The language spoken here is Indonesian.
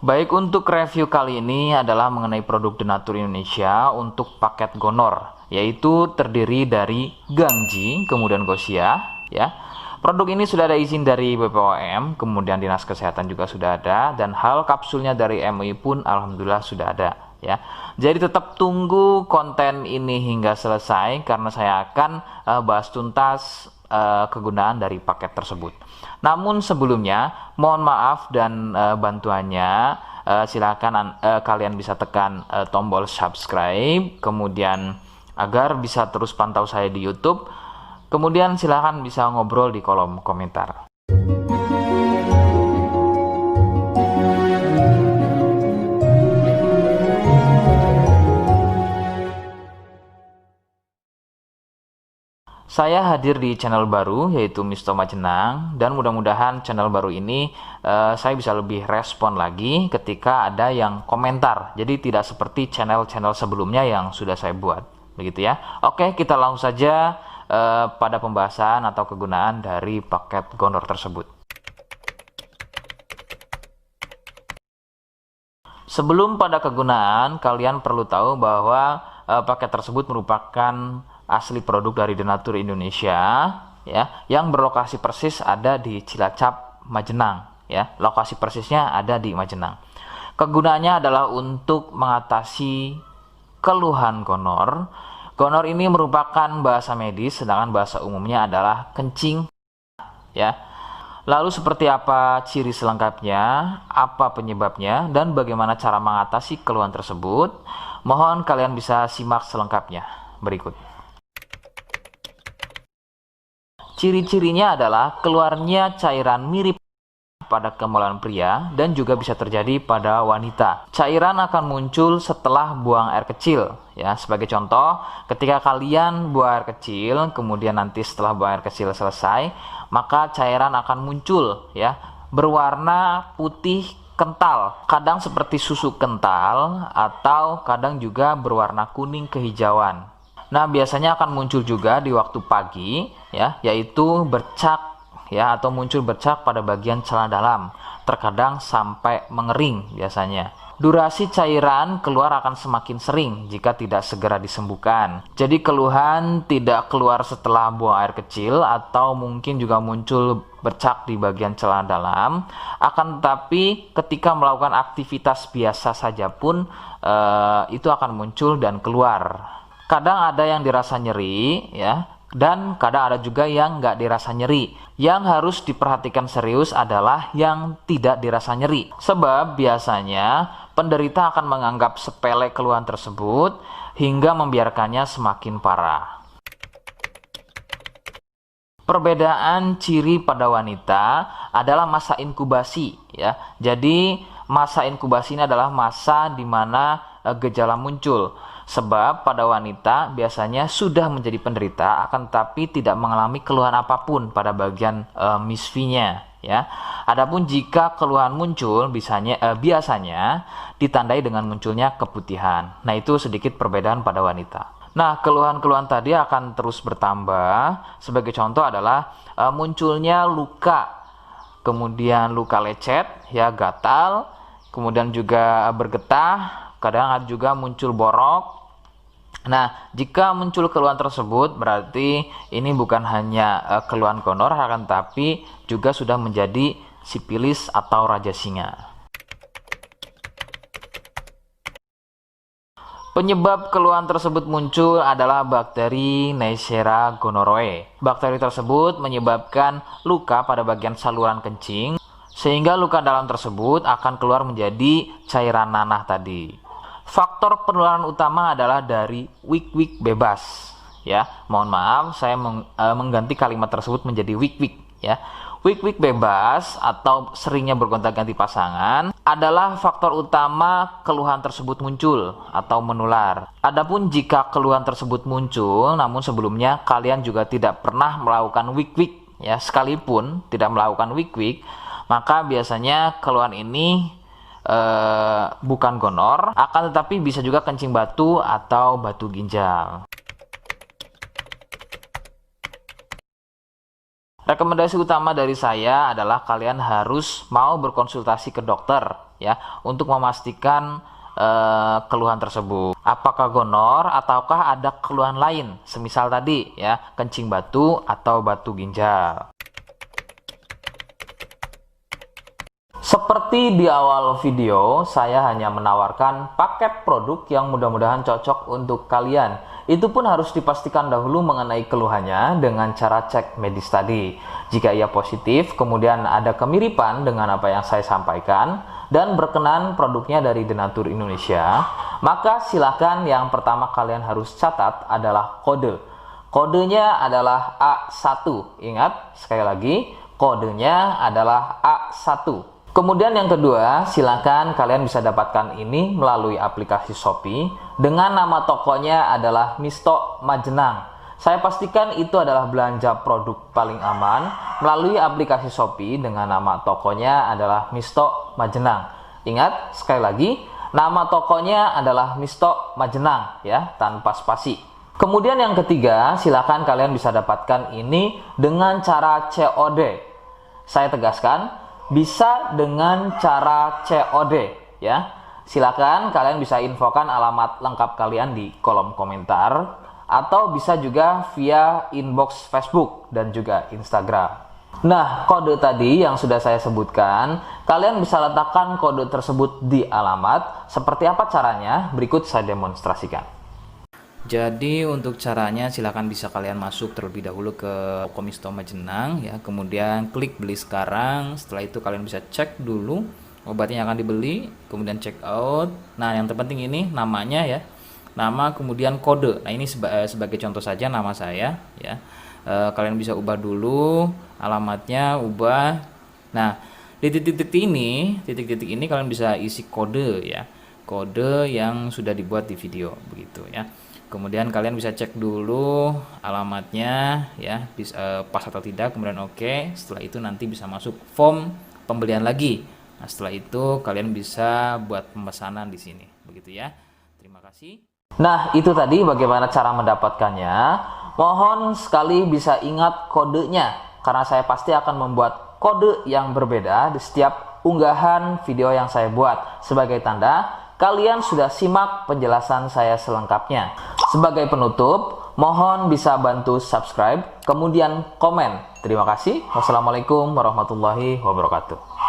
Baik, untuk review kali ini adalah mengenai produk Denatur Indonesia untuk paket Gonor, yaitu terdiri dari Gangji, kemudian Gosia, ya. Produk ini sudah ada izin dari BPOM, kemudian Dinas Kesehatan juga sudah ada, dan hal kapsulnya dari MUI pun alhamdulillah sudah ada, ya. Jadi tetap tunggu konten ini hingga selesai karena saya akan bahas tuntas kegunaan dari paket tersebut. Namun sebelumnya mohon maaf dan bantuannya, silakan kalian bisa tekan tombol subscribe, kemudian agar bisa terus pantau saya di YouTube. Kemudian silakan bisa ngobrol di kolom komentar. Saya hadir di channel baru yaitu Misto Majenang, dan mudah-mudahan channel baru ini saya bisa lebih respon lagi ketika ada yang komentar. Jadi tidak seperti channel-channel sebelumnya yang sudah saya buat, begitu ya. Oke, kita langsung saja pada pembahasan atau kegunaan dari paket Gonor tersebut. Sebelum pada kegunaan, kalian perlu tahu bahwa paket tersebut merupakan asli produk dari Denatur Indonesia, ya, yang berlokasi persis ada di Cilacap, Majenang, ya. Lokasi persisnya ada di Majenang. Kegunaannya adalah untuk mengatasi keluhan gonor. Gonor ini merupakan bahasa medis, sedangkan bahasa umumnya adalah kencing, ya. Lalu seperti apa ciri selengkapnya, apa penyebabnya, dan bagaimana cara mengatasi keluhan tersebut? Mohon kalian bisa simak selengkapnya berikut. Ciri-cirinya adalah keluarnya cairan mirip pada kemaluan pria dan juga bisa terjadi pada wanita. Cairan akan muncul setelah buang air kecil, ya. Sebagai contoh, ketika kalian buang air kecil, kemudian nanti setelah buang air kecil selesai, maka cairan akan muncul, ya, berwarna putih kental, kadang seperti susu kental atau kadang juga berwarna kuning kehijauan. Nah, biasanya akan muncul juga di waktu pagi, ya, yaitu bercak, ya, atau muncul bercak pada bagian celana dalam, terkadang sampai mengering biasanya. Durasi cairan keluar akan semakin sering jika tidak segera disembuhkan. Jadi keluhan tidak keluar setelah buang air kecil atau mungkin juga muncul bercak di bagian celana dalam, akan tetapi ketika melakukan aktivitas biasa saja pun itu akan muncul dan keluar. Kadang ada yang dirasa nyeri, ya, dan kadang ada juga yang nggak dirasa nyeri. Yang harus diperhatikan serius adalah yang tidak dirasa nyeri. Sebab biasanya penderita akan menganggap sepele keluhan tersebut hingga membiarkannya semakin parah. Perbedaan ciri pada wanita adalah masa inkubasi, ya. Jadi masa inkubasi ini adalah masa di mana gejala muncul. Sebab pada wanita biasanya sudah menjadi penderita akan tetapi tidak mengalami keluhan apapun pada bagian misfinya, ya. Adapun jika keluhan muncul biasanya ditandai dengan munculnya keputihan. Nah, itu sedikit perbedaan pada wanita. Nah, keluhan-keluhan tadi akan terus bertambah. Sebagai contoh adalah munculnya luka, kemudian luka lecet, ya, gatal, kemudian juga bergetah, kadang ada juga muncul borok. Nah, jika muncul keluhan tersebut berarti ini bukan hanya keluhan gonor, akan tapi juga sudah menjadi sipilis atau raja singa. Penyebab keluhan tersebut muncul adalah bakteri Neisseria gonorrhoeae. Bakteri tersebut menyebabkan luka pada bagian saluran kencing, sehingga luka dalam tersebut akan keluar menjadi cairan nanah tadi. Faktor penularan utama adalah dari wik-wik bebas, ya. Mohon maaf, saya mengganti kalimat tersebut menjadi wik-wik, ya. Wik-wik bebas atau seringnya bergonta-ganti pasangan adalah faktor utama keluhan tersebut muncul atau menular. Adapun jika keluhan tersebut muncul namun sebelumnya kalian juga tidak pernah melakukan wik-wik, ya, sekalipun tidak melakukan wik-wik, maka biasanya keluhan ini bukan gonor, akan tetapi bisa juga kencing batu atau batu ginjal. Rekomendasi utama dari saya adalah kalian harus mau berkonsultasi ke dokter ya untuk memastikan keluhan tersebut. Apakah gonor ataukah ada keluhan lain, semisal tadi ya, kencing batu atau batu ginjal. Seperti di awal video, saya hanya menawarkan paket produk yang mudah-mudahan cocok untuk kalian. Itu pun harus dipastikan dahulu mengenai keluhannya dengan cara cek medis tadi. Jika ia positif, kemudian ada kemiripan dengan apa yang saya sampaikan, dan berkenan produknya dari Denatur Indonesia, maka silakan yang pertama kalian harus catat adalah kode. Kodenya adalah A1. Ingat, sekali lagi, kodenya adalah A1. Kemudian yang kedua, silakan kalian bisa dapatkan ini melalui aplikasi Shopee dengan nama tokonya adalah Misto Majenang. Saya pastikan itu adalah belanja produk paling aman melalui aplikasi Shopee dengan nama tokonya adalah Misto Majenang. Ingat, sekali lagi, nama tokonya adalah Misto Majenang ya, tanpa spasi. Kemudian yang ketiga, silakan kalian bisa dapatkan ini dengan cara COD. Saya tegaskan, bisa dengan cara COD ya. Silakan kalian bisa infokan alamat lengkap kalian di kolom komentar atau bisa juga via inbox Facebook dan juga Instagram. Nah, kode tadi yang sudah saya sebutkan, kalian bisa letakkan kode tersebut di alamat. Seperti apa caranya? Berikut saya demonstrasikan. Jadi untuk caranya silakan bisa kalian masuk terlebih dahulu ke toko Misto Majenang ya, kemudian klik beli sekarang. Setelah itu kalian bisa cek dulu obatnya yang akan dibeli, kemudian check out. Nah, yang terpenting ini namanya ya, nama kemudian kode. Nah, ini sebagai contoh saja nama saya ya. Kalian bisa ubah dulu alamatnya, ubah. Nah, di titik-titik ini kalian bisa isi kode ya, kode yang sudah dibuat di video begitu ya. Kemudian kalian bisa cek dulu alamatnya ya, pas atau tidak, kemudian oke. Setelah itu nanti bisa masuk form pembelian lagi. Nah, setelah itu kalian bisa buat pemesanan di sini begitu ya. Terima kasih. Nah, itu tadi bagaimana cara mendapatkannya. Mohon sekali bisa ingat kodenya, karena saya pasti akan membuat kode yang berbeda di setiap unggahan video yang saya buat. Sebagai tanda, kalian sudah simak penjelasan saya selengkapnya. Sebagai penutup, mohon bisa bantu subscribe, kemudian komen. Terima kasih. Wassalamualaikum warahmatullahi wabarakatuh.